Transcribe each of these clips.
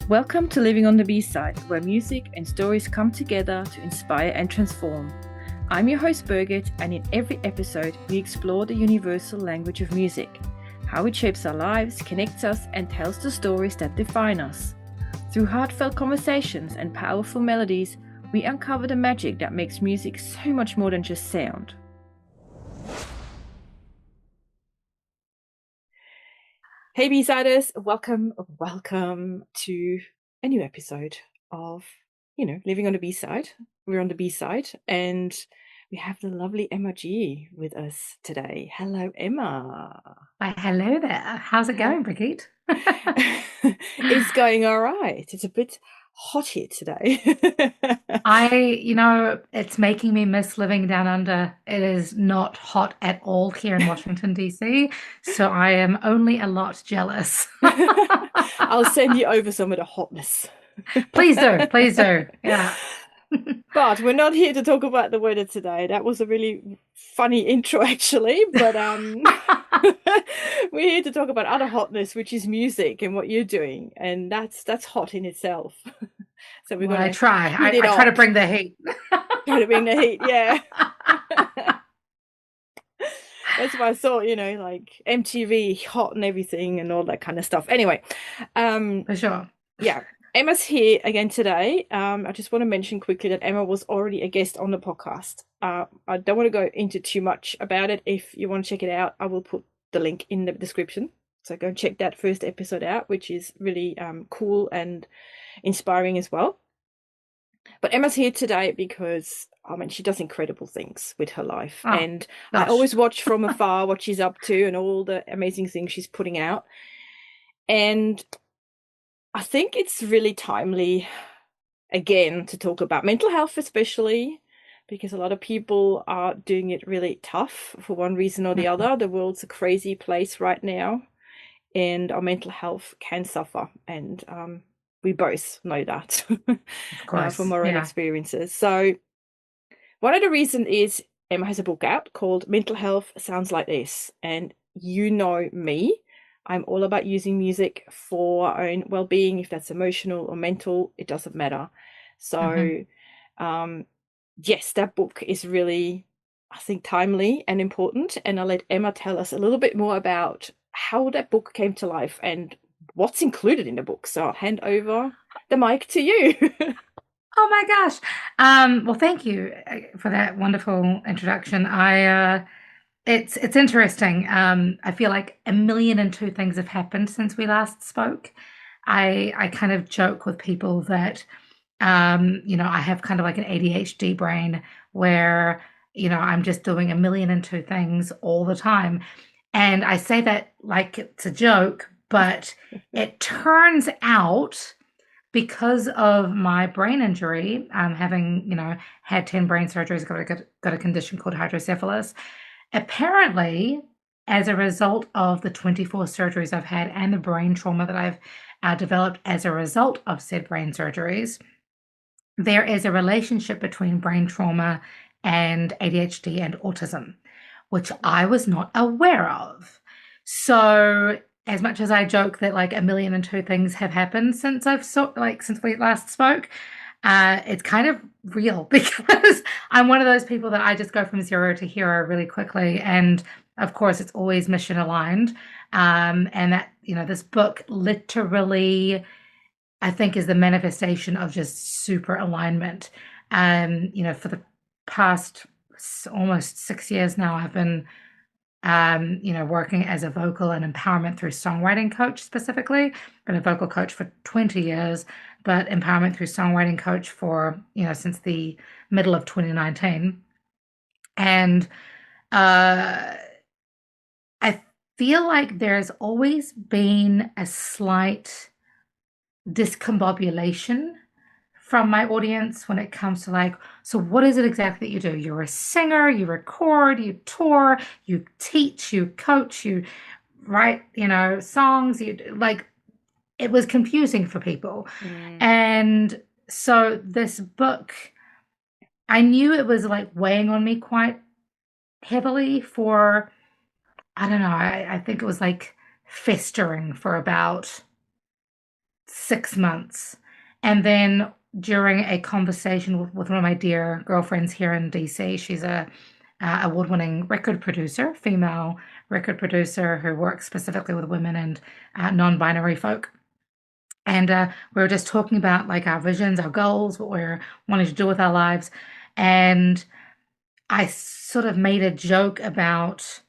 Welcome to Living on the B-Side, where music and stories come together to inspire and transform. I'm your host Birgit, and in every episode we explore the universal language of music, how it shapes our lives, connects us, and tells the stories that define us. Through heartfelt conversations and powerful melodies, we uncover the magic that makes music so much more than just sound. Hey B-Siders, welcome to a new episode of, Living on the B-Side. We're on the B-Side and we have the lovely Emma G with us today. Hello, Emma. Hello there. How's it going, Brigitte? It's going all right. It's a bit hot here today. It's making me miss living down under. It is not hot at all here in Washington, D.C., so I am only a lot jealous. I'll send you over some of the hotness. Please do. Please do. Yeah. But we're not here to talk about the weather today. That was a really funny intro, actually. But we're here to talk about other hotness, which is music and what you're doing, and that's hot in itself. So we're Well, I gonna try. heat it I try to up. bring the heat. Try to bring the heat, yeah. That's why I thought, like MTV hot and everything and all that kind of stuff. Anyway, For sure. yeah. Emma's here again today. I just want to mention quickly that Emma was already a guest on the podcast. I don't want to go into too much about it. If you want to check it out, I will put the link in the description. So go and check that first episode out, which is really cool and inspiring as well. But Emma's here today because, she does incredible things with her life. Oh, And I gosh. always watch from afar what she's up to and all the amazing things she's putting out. And I think it's really timely, again, to talk about mental health, especially because a lot of people are doing it really tough for one reason or the other. The world's a crazy place right now, and our mental health can suffer. And we both know that Of course. from our own Yeah. experiences. So one of the reasons is Emma has a book out called Mental Health Sounds Like This. And you know me, I'm all about using music for our own well-being, if that's emotional or mental, it doesn't matter. So, yes, that book is really, I think, timely and important. And I'll let Emma tell us a little bit more about how that book came to life and what's included in the book. So I'll hand over the mic to you. Oh my gosh. Well, thank you for that wonderful introduction. It's interesting. I feel like a million and two things have happened since we last spoke. I kind of joke with people that I have kind of like an ADHD brain where, I'm just doing a million and two things all the time. And I say that like it's a joke, but it turns out because of my brain injury, having, had 10 brain surgeries, got a condition called hydrocephalus. Apparently, as a result of the 24 surgeries I've had and the brain trauma that I've developed as a result of said brain surgeries, there is a relationship between brain trauma and ADHD and autism, which I was not aware of. So, as much as I joke that like a million and two things have happened since since we last spoke, it's kind of real because I'm one of those people that I just go from zero to hero really quickly. And of course, it's always mission aligned. And that, this book literally, I think, is the manifestation of just super alignment. For the past almost 6 years now, I've been, working as a vocal and empowerment through songwriting coach specifically. Been a vocal coach for 20 years, but empowerment through songwriting coach for, since the middle of 2019. And I feel like there's always been a slight discombobulation from my audience when it comes to like, so what is it exactly that you do? You're a singer, you record, you tour, you teach, you coach, you write, songs, you like, it was confusing for people. And so this book, I knew it was like weighing on me quite heavily for, I don't know, I think it was like festering for about 6 months. And then during a conversation with one of my dear girlfriends here in DC, she's a award-winning record producer, female record producer who works specifically with women and non-binary folk. And we were just talking about like our visions, our goals, what we're wanting to do with our lives. And I sort of made a joke about,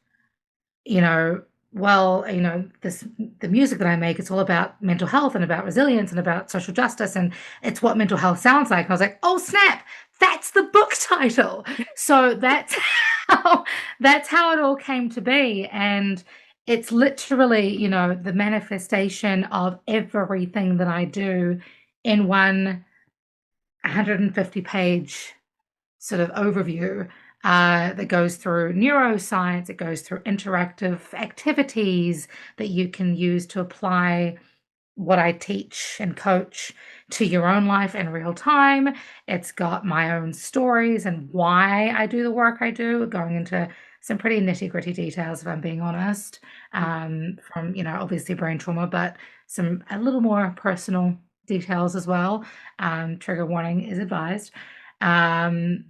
you know, well, this the music that I make, it's all about mental health and about resilience and about social justice, and it's what mental health sounds like. And I was like, oh snap, that's the book title. So how that's how it all came to be. And it's literally, the manifestation of everything that I do in one 150-page sort of overview that goes through neuroscience, it goes through interactive activities that you can use to apply what I teach and coach to your own life in real time. It's got my own stories and why I do the work I do, going into some pretty nitty-gritty details, if I'm being honest, from, obviously brain trauma, but some a little more personal details as well. Trigger warning is advised. Um,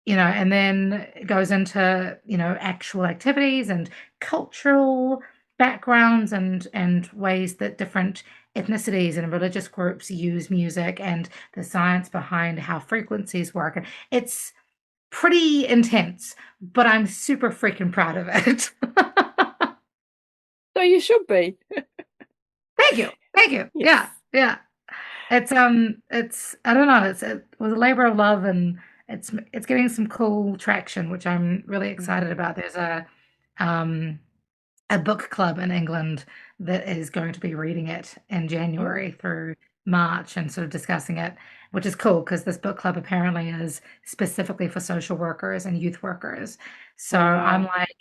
and then it goes into, actual activities and cultural backgrounds and ways that different ethnicities and religious groups use music and the science behind how frequencies work. It's pretty intense, but I'm super freaking proud of it. So you should be. Thank you. Thank you. Yes. Yeah. Yeah. It's I don't know, it was a labor of love, and it's getting some cool traction, which I'm really excited Mhm. about. There's um a book club in England that is going to be reading it in Oh, January through March and sort of discussing it, which is cool because this book club apparently is specifically for social workers and youth workers. So oh I'm wow. like,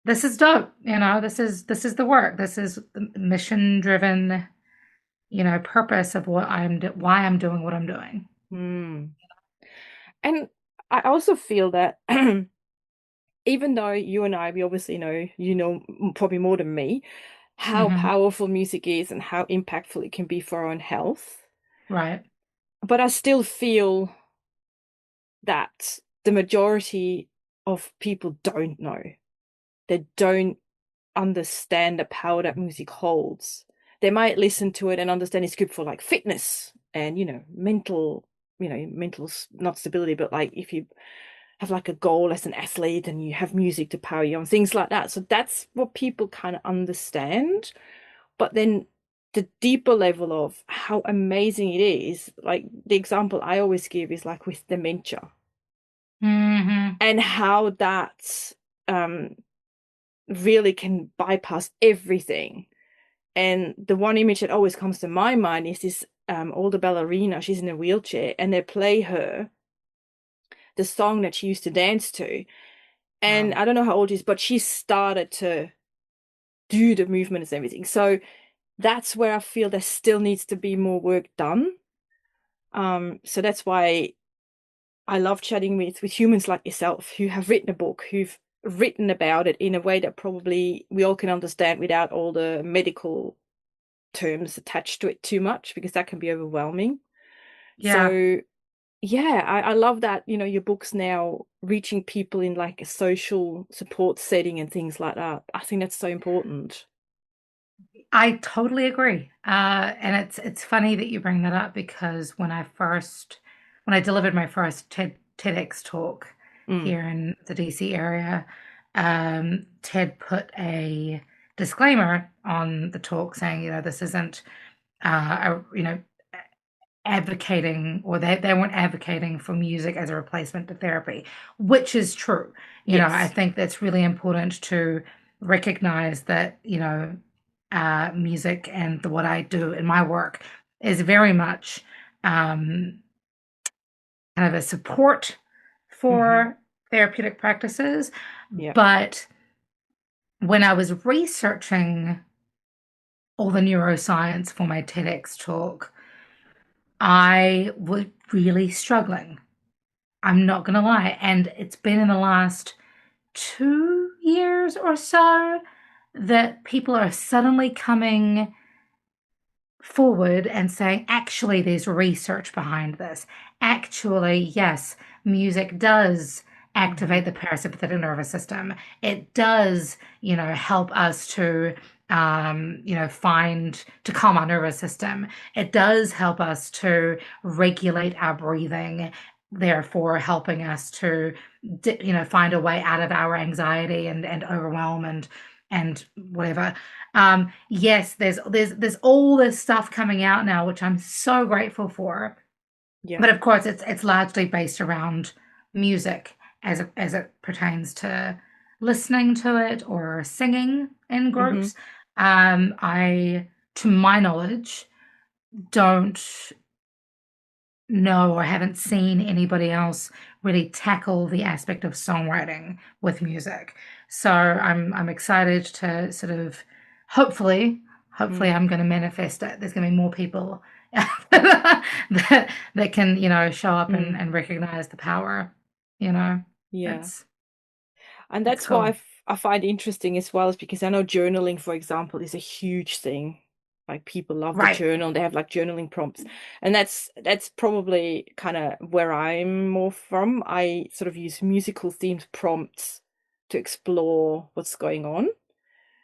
this is dope. This is the work. This is the mission driven, purpose of why I'm doing what I'm doing. Hmm. And I also feel that even though you and I, we obviously know, probably more than me, how Hmm. powerful music is and how impactful it can be for our own health. Right. But I still feel that the majority of people don't know. They don't understand the power that music holds. They might listen to it and understand it's good for like fitness and mental not stability, but like if you have like a goal as an athlete and you have music to power you on, things like that. So that's what people kind of understand. But then the deeper level of how amazing it is, like the example I always give is like with dementia Hmm. and how that um really can bypass everything. And the one image that always comes to my mind is this older ballerina. She's in a wheelchair, and they play her the song that she used to dance to. And Wow. I don't know how old she is, but she started to do the movements and everything. So that's where I feel there still needs to be more work done. So that's why I love chatting with humans like yourself who have written a book, who've written about it in a way that probably we all can understand without all the medical terms attached to it too much, because that can be overwhelming. Yeah. So yeah, I love that, your book's now reaching people in like a social support setting and things like that. I think that's so important. I totally agree. And it's funny that you bring that up because when I delivered my first TEDx talk Mm. here in the DC area, TED put a disclaimer on the talk saying, this isn't, advocating, or they weren't advocating for music as a replacement to therapy, which is true. I Yes. think that's really important to recognize that, music and what I do in my work is very much um, kind of a support Hmm. for therapeutic practices. Yeah. But when I was researching all the neuroscience for my TEDx talk, I was really struggling. I'm not gonna lie. And it's been in the last 2 years or so that people are suddenly coming forward and saying, actually, there's research behind this. Actually, yes, music does activate Hmm. the parasympathetic nervous system. It does, help us to, find to calm our nervous system. It does help us to regulate our breathing, therefore helping us to, find a way out of our anxiety and overwhelm and whatever. Yes, there's all this stuff coming out now, which I'm so grateful for. Yeah. But of course, it's largely based around music as it pertains to listening to it or singing in Hmm. groups. I, to my knowledge, don't know or haven't seen anybody else really tackle the aspect of songwriting with music. So I'm excited to sort of hopefully hopefully Mm. I'm going to manifest it. There's going to be more people that can, show up and, Mm. and recognize the power, you know. Yeah. It's And it's that's what cool. I find interesting as well, is because I know journaling, for example, is a huge thing. Like people love the Right. journal, they have like journaling prompts. And that's probably kind of where I'm more from. I sort of use musical themed prompts to explore what's going on.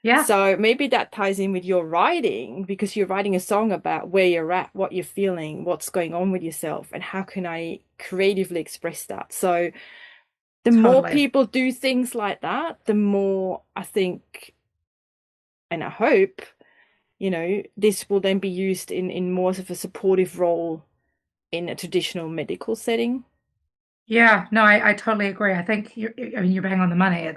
Yeah. So maybe that ties in with your writing, because you're writing a song about where you're at, what you're feeling, what's going on with yourself, and how can I creatively express that. So the more Totally. people do things like that, the more I think, and I hope, this will then be used in more of a supportive role in a traditional medical setting. Yeah, no, I totally agree. I think I mean, you're bang on the money.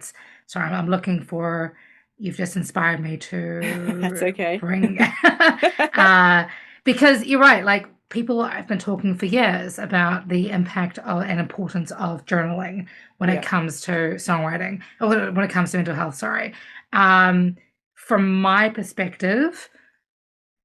Sorry, I'm looking for, you've just inspired me That's to okay. bring, uh, because you're right. Like people, I've been talking for years about the impact of, and importance of journaling when it Yeah. comes to songwriting, or when it comes to mental health. Sorry. Um, from my perspective,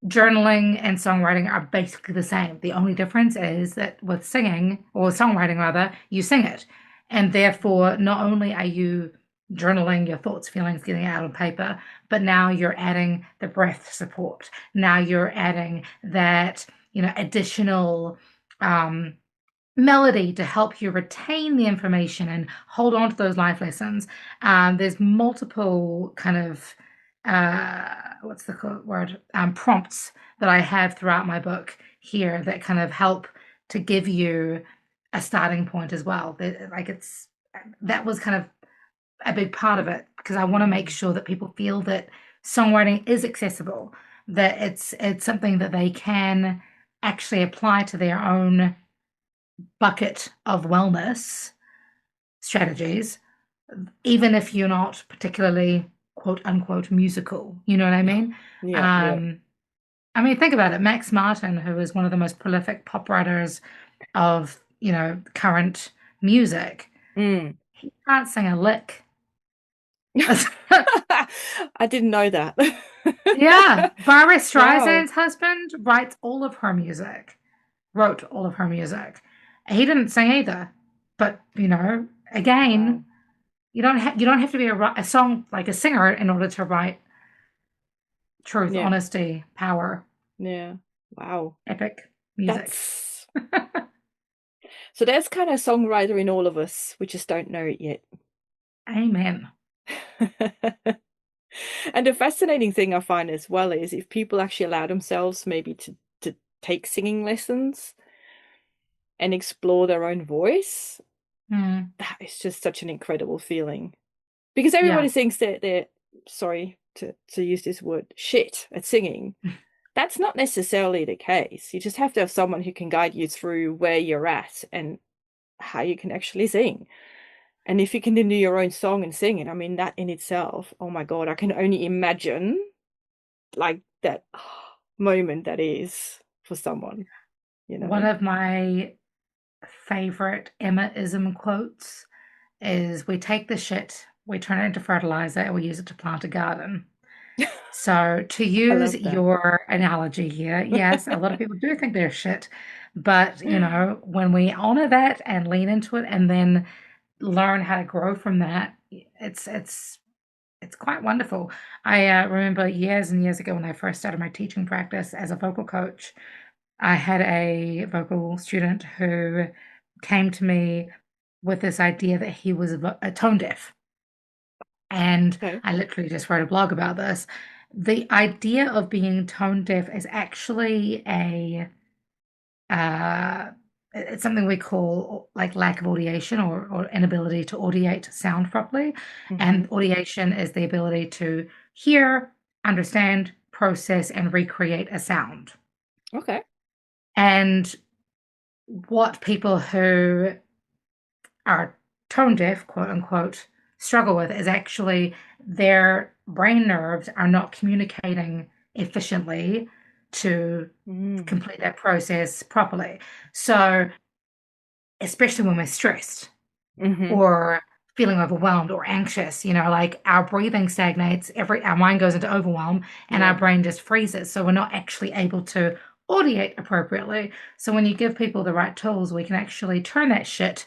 journaling and songwriting are basically the same. The only difference is that with singing, or songwriting rather, you sing it. And therefore, not only are you journaling your thoughts, feelings, getting it out on paper, but now you're adding the breath support. Now you're adding that, additional um, melody to help you retain the information and hold on to those life lessons. There's multiple kind of what's the word, prompts that I have throughout my book here that kind of help to give you a starting point as well. That was kind of a big part of it because I want to make Mm. sure that people feel that songwriting is accessible, that it's something that they can actually apply to their own bucket of wellness strategies, even if you're not particularly quote unquote musical. You know what I mean? Yeah, yeah. Um, I mean, think about it. Max Martin, who is one of the most prolific pop writers of, current music, Mm. he can't sing a lick. I didn't know that. Yeah, Barbra Wow. Streisand's husband wrote all of her music. He didn't sing either, but again, Wow. you don't have to be a song like a singer in order to write truth, Yeah. honesty, power, Yeah. Wow. epic music. That's so there's kind of songwriter in all of us. We just don't know it yet. Amen. And the fascinating thing I find as well is if people actually allow themselves maybe to take singing lessons and explore their own voice, Mm, that is just such an incredible feeling. Because everybody yeah. thinks that they're, sorry to use this word, shit at singing. That's not necessarily the case. You just have to have someone who can guide you through where you're at and how you can actually sing. And if you can then do your own song and sing it, I mean, that in itself, oh my God, I can only imagine like that moment that is for someone, you One know? of my favorite Emma-ism quotes is, we take the shit, we turn it into fertilizer, and we use it to plant a garden. So, to I use love that. your analogy here, yes, a lot of people do think they're shit, but when we honor that and lean into it and then learn how to grow from that, it's it's quite wonderful. I remember years and years ago when I first started my teaching practice as a vocal coach, I had a vocal student who came to me with this idea that he was a tone deaf. And Okay. I literally just wrote a blog about this. The idea of being tone deaf is actually a uh, it's something we call like lack of audiation or inability to audiate sound properly. Hmm. And audiation is the ability to hear, understand, process, and recreate a sound. Okay. And what people who are tone deaf, quote unquote, struggle with is actually their brain nerves are not communicating efficiently to Mm. complete that process properly. So, especially when we're stressed Hmm. or feeling overwhelmed or anxious, like our breathing stagnates, our mind goes into overwhelm and our Yeah. brain just freezes. So, we're not actually able to audiate appropriately. So, when you give people the right tools, we can actually turn that shit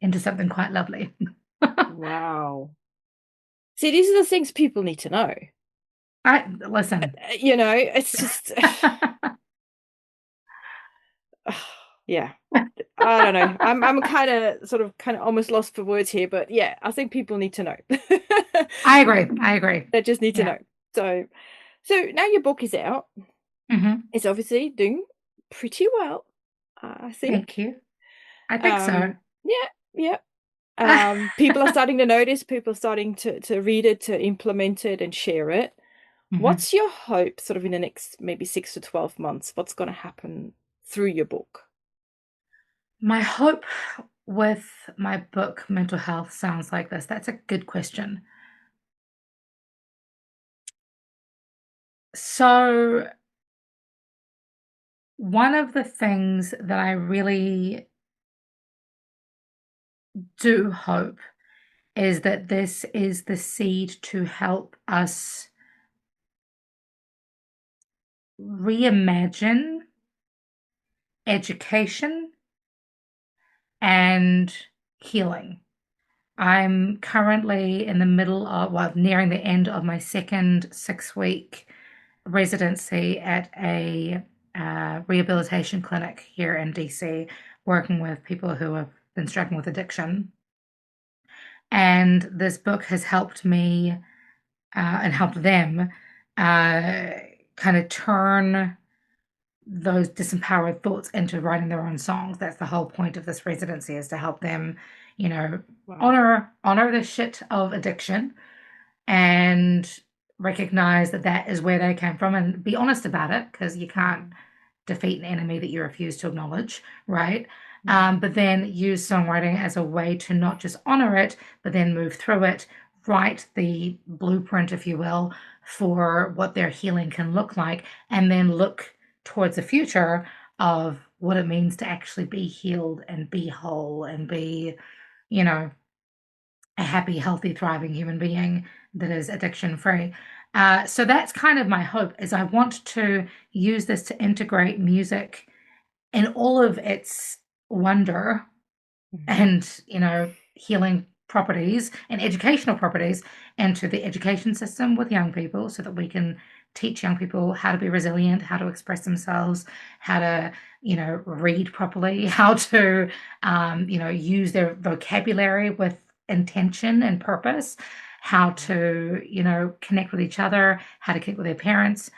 into something quite lovely. Wow. See, these are the things people need to know. I listen. It's just, yeah. I don't know. I'm kind of almost lost for words here, but yeah, I think people need to know. I agree. I agree. They just need to Yeah. know. So now your book is out. Hmm. It's obviously doing pretty well, I Thank think. you. I think so. Yeah, yeah. People are starting to notice, people are starting to read it, to implement it and share it. Hmm. What's your hope sort of in the next maybe 6 to 12 months? What's going to happen through your book? My hope with my book, Mental Health, sounds like this. That's a good question. So, one of the things that I really do hope is that this is the seed to help us reimagine education and healing. I'm currently in the middle of, well, nearing the end of my second 6 week residency at a rehabilitation clinic here in DC, working with people who have been struggling with addiction. And this book has helped me and helped them uh, kind of turn those disempowered thoughts into writing their own songs. That's the whole point of this residency, is to help them, you know, Wow. honor the shit of addiction and recognize that that is where they came from and be honest about it, because you can't Hmm. defeat an enemy that you refuse to acknowledge, right? Hmm. But then use songwriting as a way to not just honor it, but then move through it, write the blueprint, if you will, for what their healing can look like, and then look towards the future of what it means to actually be healed and be whole and be, you know, a happy, healthy, thriving human being that is addiction free. So that's kind of my hope, is I want to use this to integrate music in all of its wonder Hmm. and, healing properties and educational properties into the education system with young people, so that we can teach young people how to be resilient, how to express themselves, how to, read properly, how to, use their vocabulary with intention and purpose, how to, connect with each other, how to connect with their parents.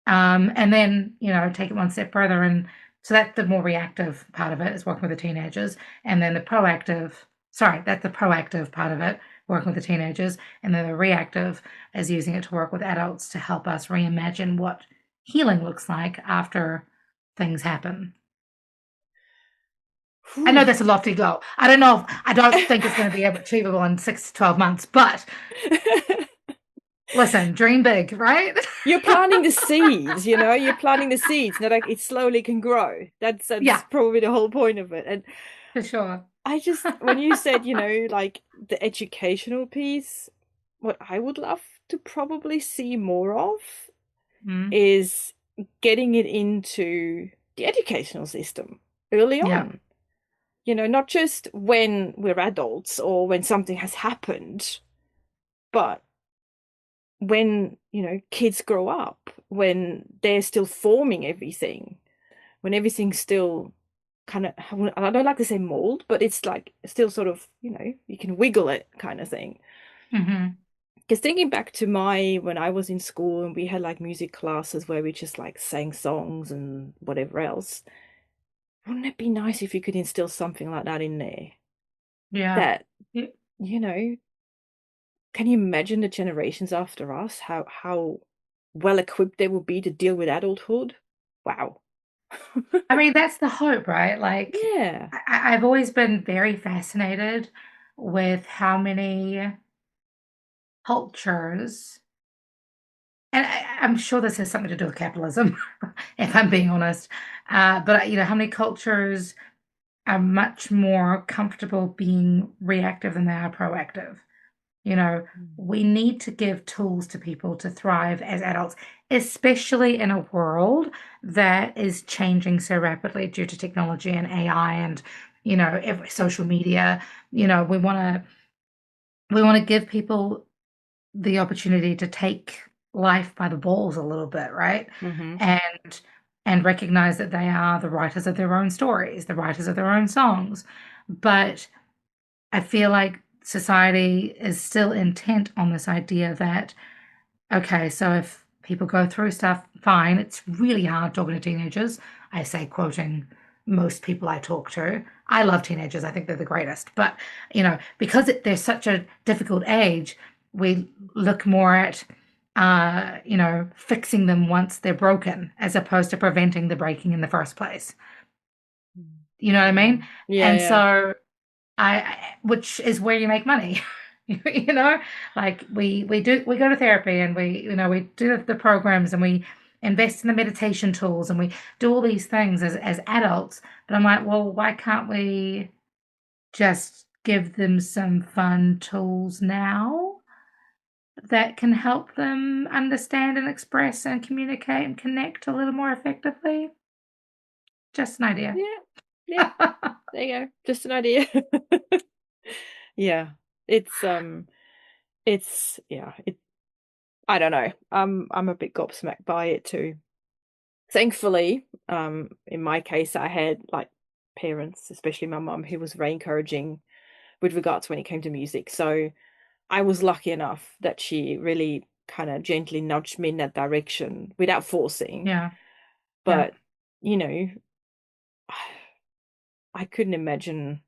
And then, take it one step further. And so that's the more reactive part of it, is working with the teenagers. And then that's the proactive part of it, working with the teenagers. And then the reactive is using it to work with adults to help us reimagine what healing looks like after things happen. I Whew. know that's a lofty goal. I don't think it's going to be achievable in 6 to 12 months, but listen, dream big, right? You're planting the seeds, you're planting the seeds, and like it slowly can grow. That's Yeah, probably the whole point of it. And for sure. I just, when you said, like the educational piece, what I would love to probably see more of Mm, is getting it into the educational system early yeah. on. Not just when we're adults or when something has happened, but when, kids grow up, when they're still forming everything, when everything's still kind of, I don't like to say mold, but it's like still sort of, you can wiggle it kind of thing. Hmm. Because thinking back to when I was in school and we had like music classes where we just like sang songs and whatever else, wouldn't it be nice if you could instill something like that in there? Yeah. That, Yeah. you know, can you imagine the generations after us, how well equipped they will be to deal with adulthood? Wow. I mean, that's the hope, right? Like, Yeah. I've always been very fascinated with how many cultures, and I'm sure this has something to do with capitalism, if I'm being honest. But how many cultures are much more comfortable being reactive than they are proactive? You know, Mm. we need to give tools to people to thrive as adults, especially in a world that is changing so rapidly due to technology and AI and, every social media. You know, we want to give people the opportunity to take life by the balls a little bit, right? Hmm. And recognize that they are the writers of their own stories, the writers of their own songs. But I feel like society is still intent on this idea that, okay, so if people go through stuff, fine. It's really hard talking to teenagers. I say, quoting most people I talk to. I love teenagers. I think they're the greatest. But, because they're such a difficult age, we look more at, fixing them once they're broken as opposed to preventing the breaking in the first place. You know what I Yeah. mean? Yeah, And yeah. so which is where you make money. you know, like we go to therapy and we do the programs and we invest in the meditation tools and we do all these things as adults. But I'm like, well, why can't we just give them some fun tools now that can help them understand and express and communicate and connect a little more effectively? Just an idea. Yeah. Yeah. There you go. Just an idea. Yeah. It's yeah, I don't know. I'm a bit gobsmacked by it too. Thankfully, in my case, I had like parents, especially my mum, who was very encouraging with regards when it came to music. So I was lucky enough that she really kind of gently nudged me in that direction without forcing. Yeah. Yeah. But, you know, I couldn't imagine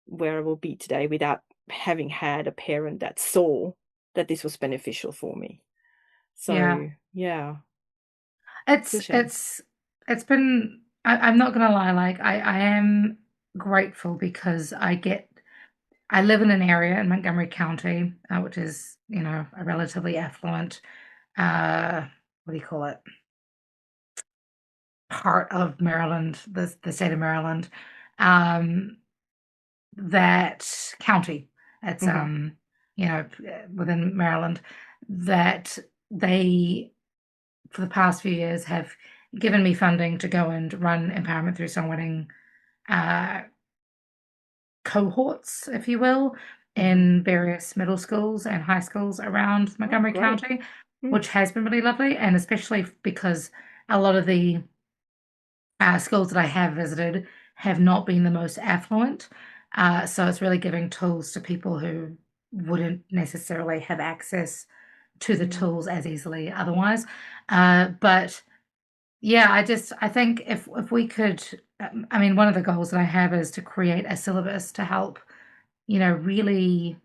where I will be today without having had a parent that saw that this was beneficial for me. Yeah. So, yeah, it's It's a shame. it's it's been I'm not gonna lie, like I am grateful because I live in an area in Montgomery County, which is, a relatively affluent what do you call it? Part of Maryland, the state of Maryland. Um that county. It's Hmm. within Maryland that they for the past few years have given me funding to go and run empowerment through songwriting uh, cohorts, if you will, Hmm. in various middle schools and high schools around Oh, Montgomery great. County, Mm. which has been really lovely. And especially because a lot of the schools that I have visited have not been the most affluent. So it's really giving tools to people who wouldn't necessarily have access to the Mm. tools as easily otherwise. But yeah, I think if we could, I mean, one of the goals that I have is to create a syllabus to help, really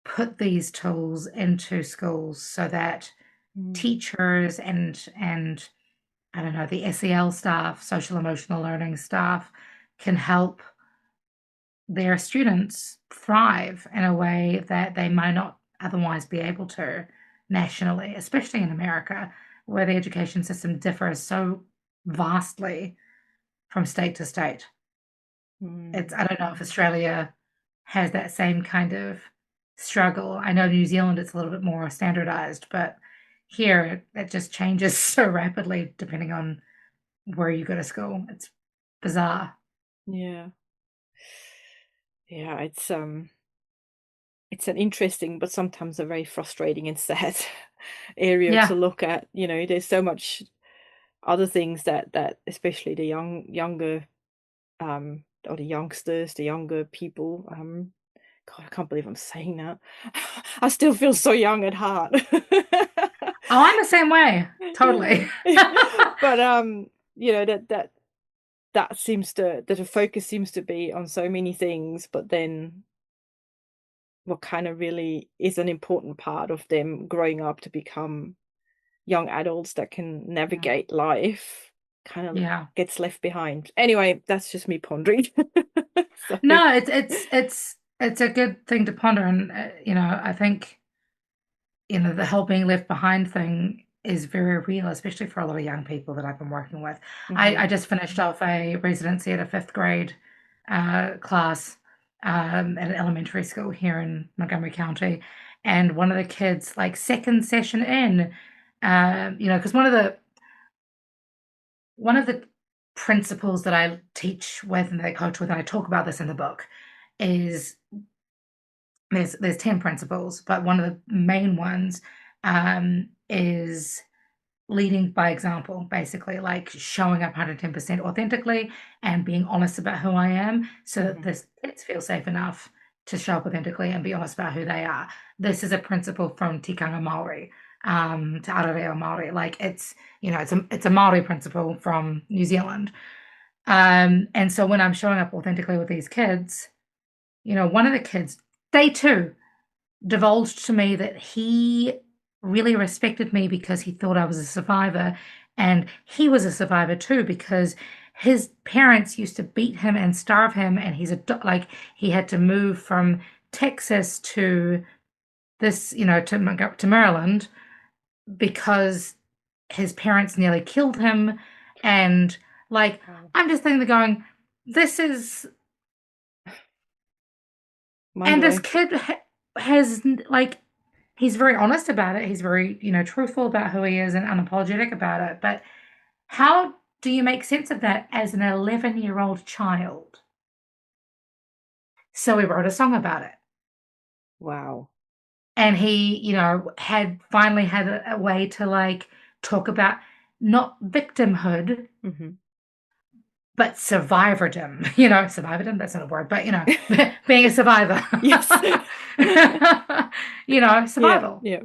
put these tools into schools so that Mm. teachers and I don't know, the SEL staff, social emotional learning staff can help their students thrive in a way that they might not otherwise be able to nationally, especially in America, where the education system differs so vastly from state to state. Mm. I don't know if Australia has that same kind of struggle. I know New Zealand it's a little bit more standardized, but here it just changes so rapidly depending on where you go to school. It's bizarre. Yeah. Yeah, it's an interesting but sometimes a very frustrating and sad area to Yeah. look at. There's so much other things that especially the younger or the youngsters, the younger people. God, I can't believe I'm saying that. I still feel so young at heart. Oh, I'm the same way. Yeah. Totally. But that seems to that the focus seems to be on so many things, but then what kind of really is an important part of them growing up to become young adults that can Yeah. navigate life kind of Yeah. gets left behind. Anyway, that's just me pondering. So, No, it's a good thing to ponder, and I think the whole being left behind thing is very real, especially for a lot of young people that I've been working with. I mhm, just finished off a residency at a fifth grade class at an elementary school here in Montgomery County, and one of the kids, like second session in, because one of the principles that I teach with and that I coach with, and I talk about this in the book, is there's 10 principles, but one of the main ones is leading by example, basically, like showing up 110% authentically and being honest about who I am so that mhm. the kids feel safe enough to show up authentically and be honest about who they are. This is a principle from Tikanga Maori, to Arareo Maori. Like it's a Maori principle from New Zealand. And so when I'm showing up authentically with these kids, one of the kids, day two, divulged to me that he really respected me because he thought I was a survivor. And he was a survivor too because his parents used to beat him and starve him. And like he had to move from Texas to to Maryland because his parents nearly killed him. And like, Wow. I'm just thinking, going, this is, Mind and this blowing. kid has like he's very honest about it. He's very, truthful about who he is and unapologetic about it. But how do you make sense of that as an 11-year-old child? So he wrote a song about it. Wow. And he, had finally had a way to like talk about not victimhood, Mhm. but survivordom. Survivordom, that's not a word, but being a survivor. Yes. Yeah, Survival. yeah.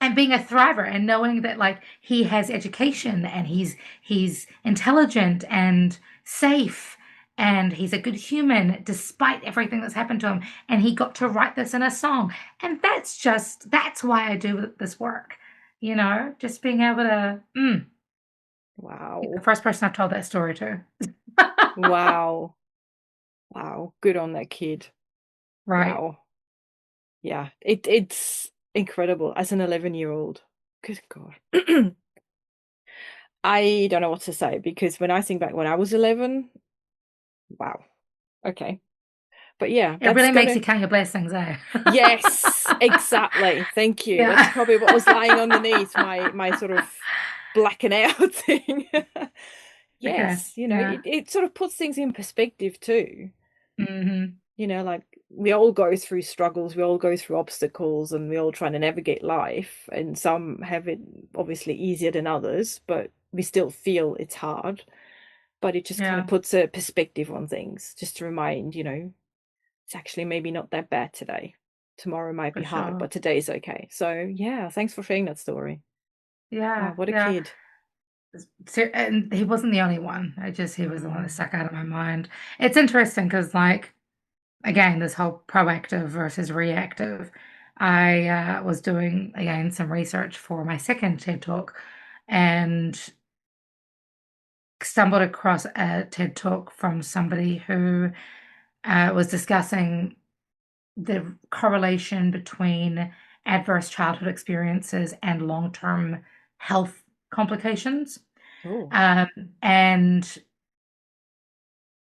And being a thriver and knowing that like he has education and he's intelligent and safe and he's a good human despite everything that's happened to him, and he got to write this in a song. And that's why I do this work, just being able to the Wow. first person I've told that story to. Wow. Wow. Good on that kid. Right. Wow. Yeah. It's incredible as an 11-year-old. Good God. I don't know what to say because when I think back when I was 11, wow. Okay. But yeah, It that's really makes you gonna count your blessings, eh? yes, exactly. Thank you. That's Yeah. probably what was lying underneath my sort of blacking out thing. Okay. Yes, Yeah. it sort of puts things in perspective too. Hmm. Like we all go through struggles, we all go through obstacles, and we all try to navigate life. And some have it obviously easier than others, but we still feel it's hard. But it just kind of Yeah, puts a perspective on things, just to remind, it's actually maybe not that bad today. Tomorrow might be for hard, sure. but today's okay. So yeah, thanks for sharing that story. Yeah, Wow, what a yeah. kid. And he wasn't the only one. He was the one that Mm, stuck out of my mind. It's interesting because, like, again, this whole proactive versus reactive. I was doing again some research for my second TED talk, and stumbled across a TED talk from somebody who was discussing the correlation between adverse childhood experiences and long-term health complications. oh, Um, and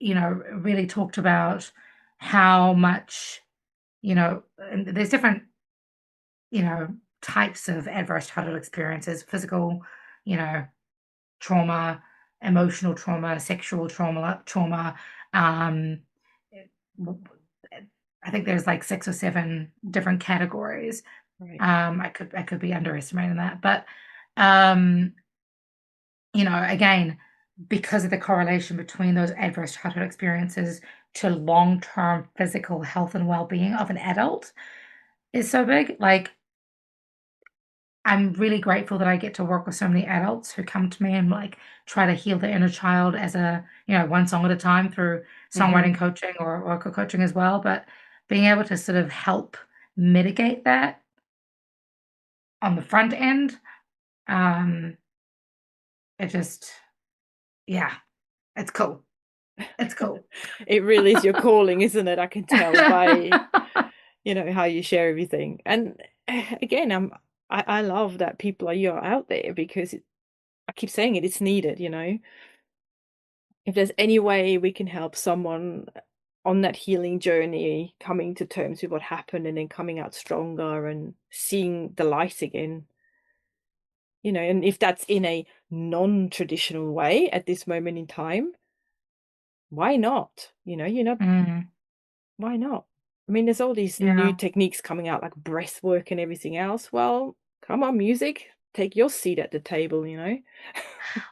really talked about how much, and there's different, you know, types of adverse childhood experiences: physical, you know, trauma, emotional trauma, sexual trauma, um, I think there's like 6 or 7 different categories. Right. I could be underestimating that, but um, again, because of the correlation between those adverse childhood experiences to long-term physical health and well-being of an adult is so big. Like, I'm really grateful that I get to work with so many adults who come to me and like try to heal their inner child as one song at a time through Mm-hmm. songwriting coaching or vocal coaching as well. But being able to sort of help mitigate that on the front end, um, it just, yeah, it's cool. It's cool. It really is your calling, isn't it? I can tell by, how you share everything. And again, I love that people you're out there because I keep saying it, it's needed. If there's any way we can help someone on that healing journey, coming to terms with what happened and then coming out stronger and seeing the light again, and if that's in a non-traditional way at this moment in time, why not? Mm, Why not? I mean, there's all these new yeah. techniques coming out like breath work and everything else. Well, come on, music, take your seat at the table.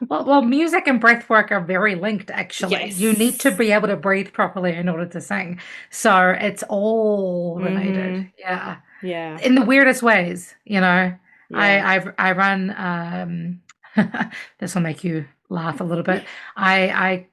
Well, music and breath work are very linked, actually. You need to Yes. be able to breathe properly in order to sing. So it's all related. Mm-hmm. Yeah. Yeah. In the weirdest ways, you know. Yeah. I run this will make you laugh a little bit. I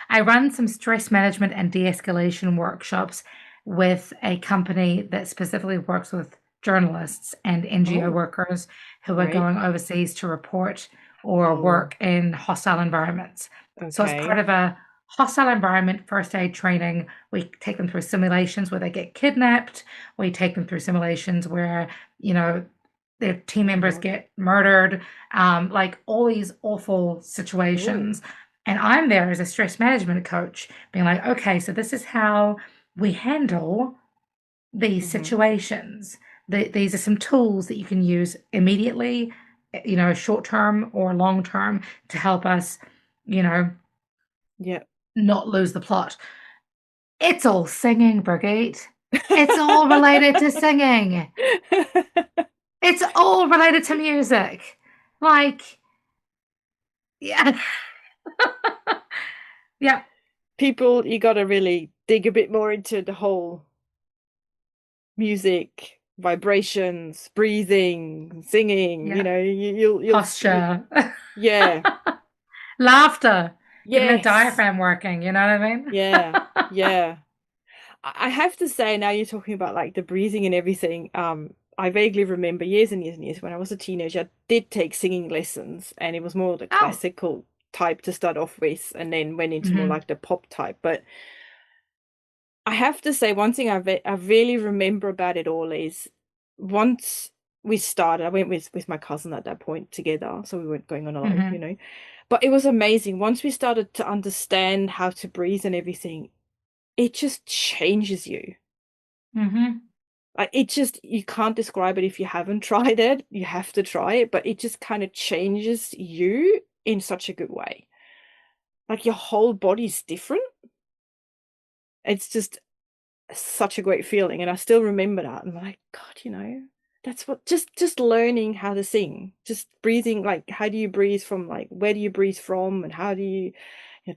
I run some stress management and de-escalation workshops with a company that specifically works with journalists and NGO Oh, workers who are right. going overseas to report or Oh, work in hostile environments. So as part okay. of a hostile environment first aid training, we take them through simulations where they get kidnapped. We take them through simulations where, you know, their team Oh members Lord. get murdered, like all these awful Oh. situations. And I'm there as a stress management coach, being like, okay, so this is how we handle these Mm-hmm. situations. These are some tools that you can use immediately, short term or long term to help us, you know, Yeah. not lose the plot. It's all singing, Brigitte. It's all related to singing. It's all related to music. Like, yeah. Yeah. People, you got to really dig a bit more into the whole music, vibrations, breathing, singing, Yeah. you'll Posture. yeah. Laughter. Getting the Yes. diaphragm working, you know what I mean? Yeah. Yeah. I have to say, now you're talking about like the breathing and everything. I vaguely remember years and years and years when I was a teenager, I did take singing lessons, and it was more the Oh. classical type to start off with, and then went into more Hmm. like the pop type. But I have to say, one thing I really remember about it all is once we started, I went with my cousin at that point together, so we weren't going on Hmm. alone. But it was amazing. Once we started to understand how to breathe and everything, it just changes you. Hmm. Like it just, you can't describe it if you haven't tried it. You have to try it, but it just kind of changes you in such a good way. Like your whole body's different. It's just such a great feeling, and I still remember that. And I'm like, God, that's what, just learning how to sing, just breathing. Like, how do you breathe from, like, where do you breathe from, and how do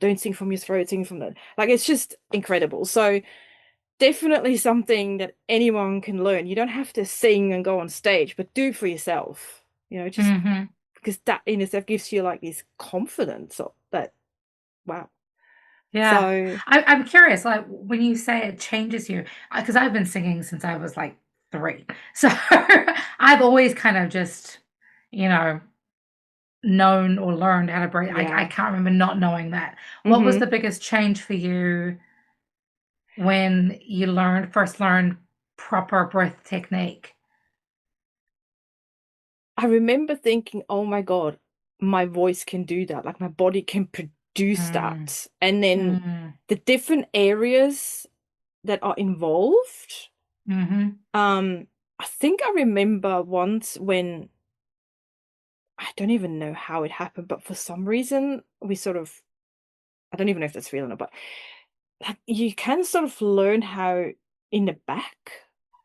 don't sing from your throat, sing from the, like, it's just incredible. So definitely something that anyone can learn. You don't have to sing and go on stage, but do for yourself. Just Hmm. because that in itself gives you like this confidence of that. Wow. Yeah. So I'm curious, like when you say it changes you, because I've been singing since I was like 3. So I've always kind of just, you know, known or learned how to breathe. I yeah. can't remember not knowing that. What was Hmm. the biggest change for you when you first learned proper breath technique? I remember thinking, oh my God, my voice can do that. Like my body can produce Mm, that. And then mm, the different areas that are involved. mm-hmm, I think I remember once when, I don't even know how it happened, but for some reason we sort of, I don't even know if that's real or not, but like you can sort of learn how. in the back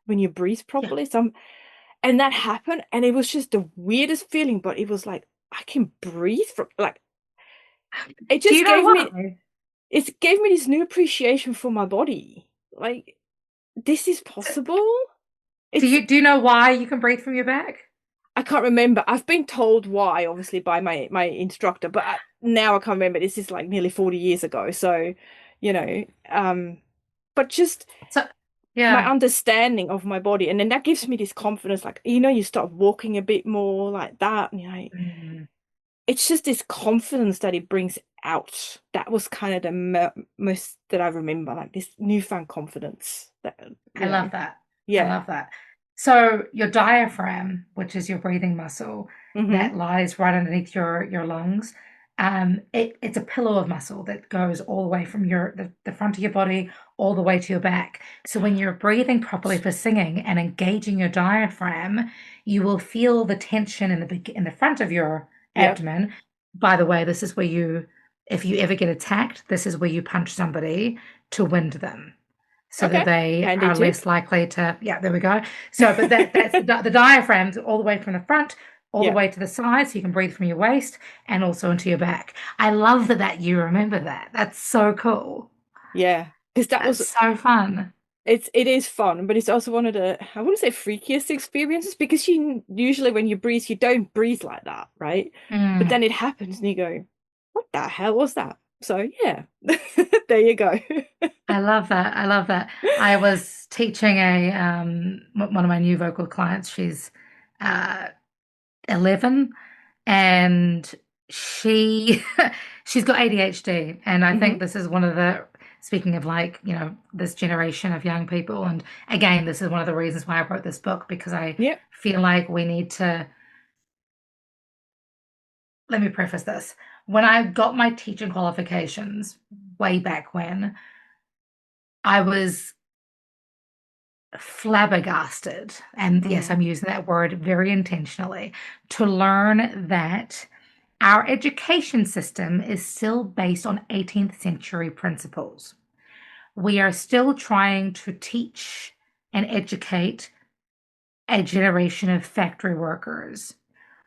when you breathe Yeah. properly. And that happened, and it was just the weirdest feeling, but it was like I can breathe from like it Do you just know gave me why? it gave me this new appreciation for my body. Like this is So, possible. do It's you know why you can breathe from your back? I can't remember. I've been told why, obviously, by my instructor, but now I can't remember. This is like nearly 40 years ago. So, you know, but just So, my yeah. understanding of my body. And then that gives me this confidence, like, you start walking a bit more like that. And Mm, it's just this confidence that it brings out. That was kind of the most that I remember, like this newfound confidence that, I love that. I yeah. love that. So your diaphragm, which is your breathing muscle Hmm. that lies right underneath your lungs, it's a pillow of muscle that goes all the way from the front of your body all the way to your back. So when you're breathing properly for singing and engaging your diaphragm, you will feel the tension in the front of your Yep. abdomen. By the way, this is where if you ever get attacked, this is where you punch somebody to wind them so that Okay. they Handy are tip. less likely to, yeah, there we go. So but that's the diaphragms all the way from the front all the Yeah. way to the side so you can breathe from your waist and also into your back. I love that you remember that. That's so cool. Yeah. Because that That's was so fun. it is fun, but it's also one of the, I wouldn't say freakiest experiences, because usually when you breathe, you don't breathe like that, right? But Mm, then it happens and you go, what the hell was that? So yeah, there you go. I love that. I love that. I was teaching one of my new vocal clients. She's uh 11 and she she's got ADHD, and I think Hmm. this is one of the, speaking of like, this generation of young people, and again, this is one of the reasons why I wrote this book, because I Yep. feel like we need to, let me preface this. When I got my teaching qualifications way back when, I was flabbergasted, and yes, Hmm. I'm using that word very intentionally, to learn that our education system is still based on 18th century principles. We are still trying to teach and educate a generation of factory workers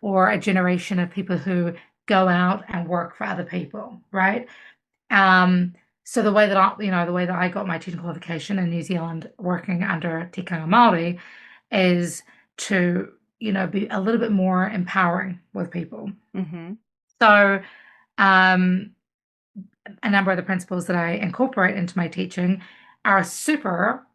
or a generation of people who go out and work for other people, right? Um, so the way that I got my teaching qualification in New Zealand working under Tikanga Māori is to, be a little bit more empowering with people. Hmm. So, um, a number of the principles that I incorporate into my teaching are super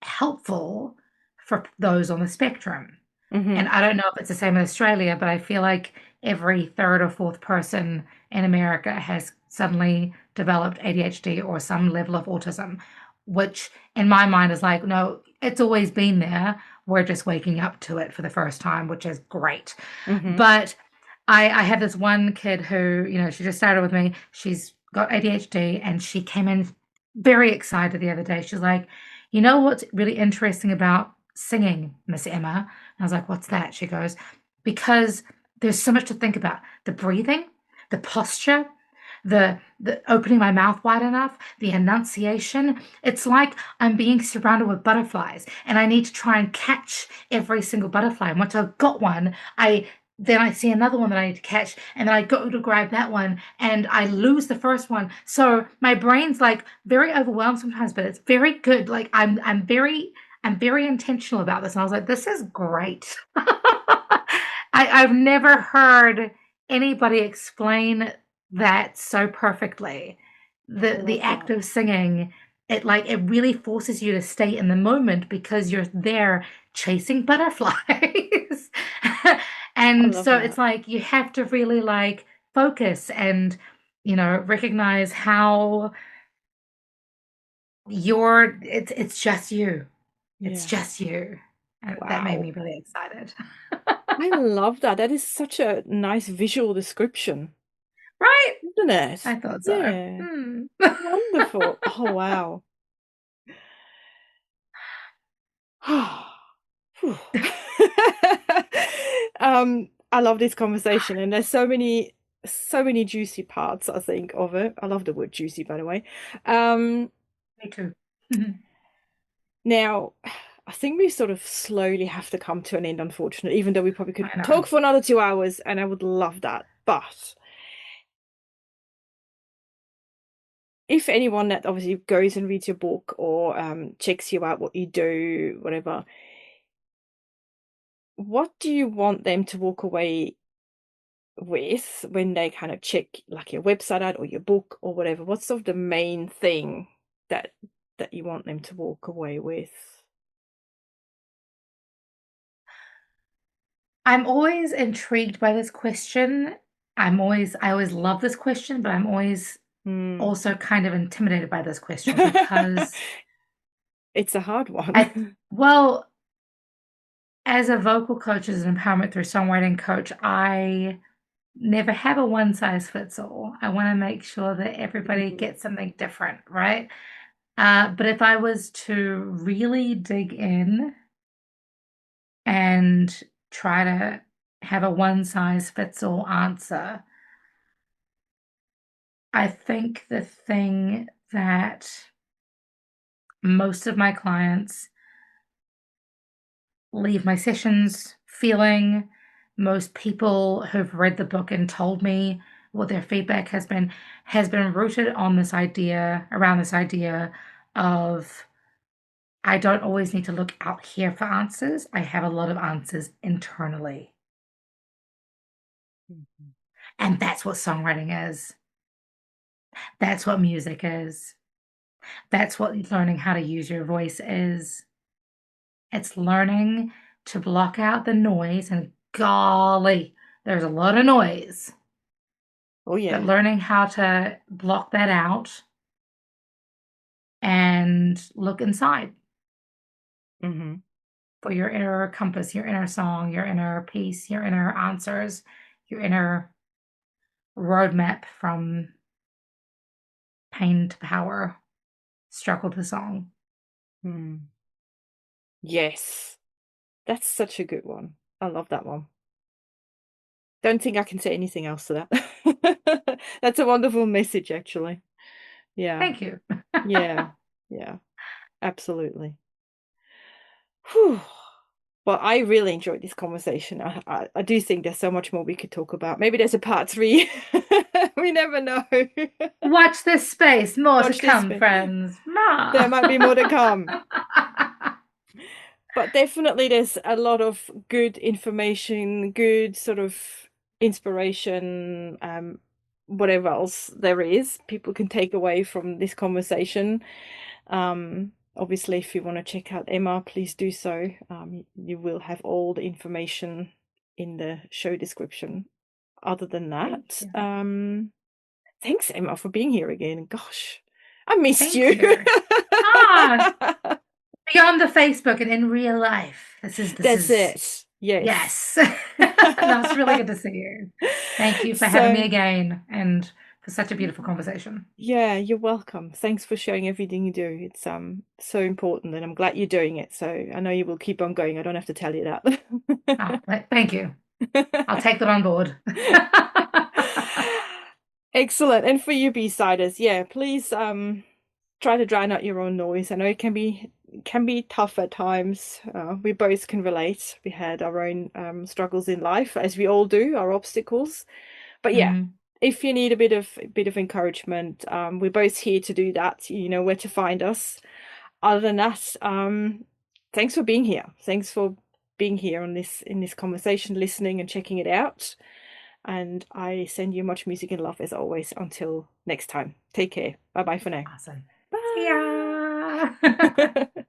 helpful for those on the spectrum. And Hmm. I don't know if it's the same in Australia, but I feel like every third or fourth person in America has suddenly developed ADHD or some level of autism, which in my mind is like, no, it's always been there. We're just waking up to it for the first time, which is great. Hmm. But I have this one kid who, she just started with me. She's got ADHD and she came in very excited the other day. She's like, you know what's really interesting about singing, Miss Emma? And I was like, what's that? She goes, because there's so much to think about. The breathing, the posture, the opening my mouth wide enough, the enunciation. It's like I'm being surrounded with butterflies and I need to try and catch every single butterfly. And once I've got one, I see another one that I need to catch, and then I go to grab that one, and I lose the first one. So my brain's like very overwhelmed sometimes, but it's very good. Like I'm very intentional about this, and I was like, this is great. I've never heard anybody explain that so perfectly. I The love act that. of singing, it really forces you to stay in the moment because you're there chasing butterflies. I And love so it's that. like you have to really like focus and recognize how it's just you. It's Yeah. just you. And that made Wow. me really excited. I love that. That is such a nice visual description, Right? isn't it? I thought so. Yeah. Hmm. Wonderful. Oh, wow. Phew. I love this conversation, and there's so many juicy parts, I think, of it. I love the word juicy, by the way. Um, Me too. Now, I think we sort of slowly have to come to an end, unfortunately, even though we probably could I know. talk for another 2 hours, and I would love that. But if anyone that obviously goes and reads your book or checks you out, what you do, whatever, what do you want them to walk away with when they kind of check like your website out or your book or whatever? What's sort of the main thing that you want them to walk away with? I'm always intrigued by this question. I always love this question, but I'm always Hmm. also kind of intimidated by this question because It's a hard one. I, well, as a vocal coach, as an empowerment through songwriting coach, I never have a one size fits all. I want to make sure that everybody Mhm. gets something different, right? But if I was to really dig in and try to have a one size fits all answer, I think the thing that most of my clients leave my sessions feeling, most people who've read the book and told me what their feedback has been rooted on this idea, around this idea of I don't always need to look out here for answers. I have a lot of answers internally. Mhm. And that's what songwriting is. That's what music is. That's what learning how to use your voice is. It's learning to block out the noise, and golly, there's a lot of noise, Oh but yeah. learning how to block that out and look inside Hmm. for your inner compass, your inner song, your inner peace, your inner answers, your inner roadmap from pain to power, struggle to song. Mm. Yes, that's such a good one. I love that one. Don't think I can say anything else to that. That's a wonderful message, actually. Yeah, Thank you. yeah, yeah, absolutely. Whew. Well, I really enjoyed this conversation. I do think there's so much more we could talk about. Maybe there's a part three. We never know. Watch this space. More to Watch this come, space. friends. There Ma. might be more to come. But definitely there's a lot of good information, good sort of inspiration, whatever else there is, people can take away from this conversation. Obviously, if you want to check out Emma, please do so. You will have all the information in the show description. Other than Thank that, you. thanks, Emma, for being here again. Gosh, I missed Thank you. you. Ah, beyond the Facebook and in real life. This That's is it. Yes. yes. No, it's really good to see you. Thank you for having me So, again and for such a beautiful conversation. yeah, you're welcome. Thanks for sharing everything you do. It's so important and I'm glad you're doing it. So I know you will keep on going. I don't have to tell you Oh, that. thank you. I'll take that on board. Excellent. And for you B-siders, yeah, please try to drown out your own noise. I know it can be tough at times. We both can relate. We had our own struggles in life, as we all do, our obstacles. But yeah, Mm, if you need a bit of encouragement, we're both here to do that. You know where to find us. Other than that, thanks for being here. Thanks for being here on this in this conversation, listening and checking it out. And I send you much music and love as always. Until next time, take care. Bye bye for now. awesome. See Bye. ya.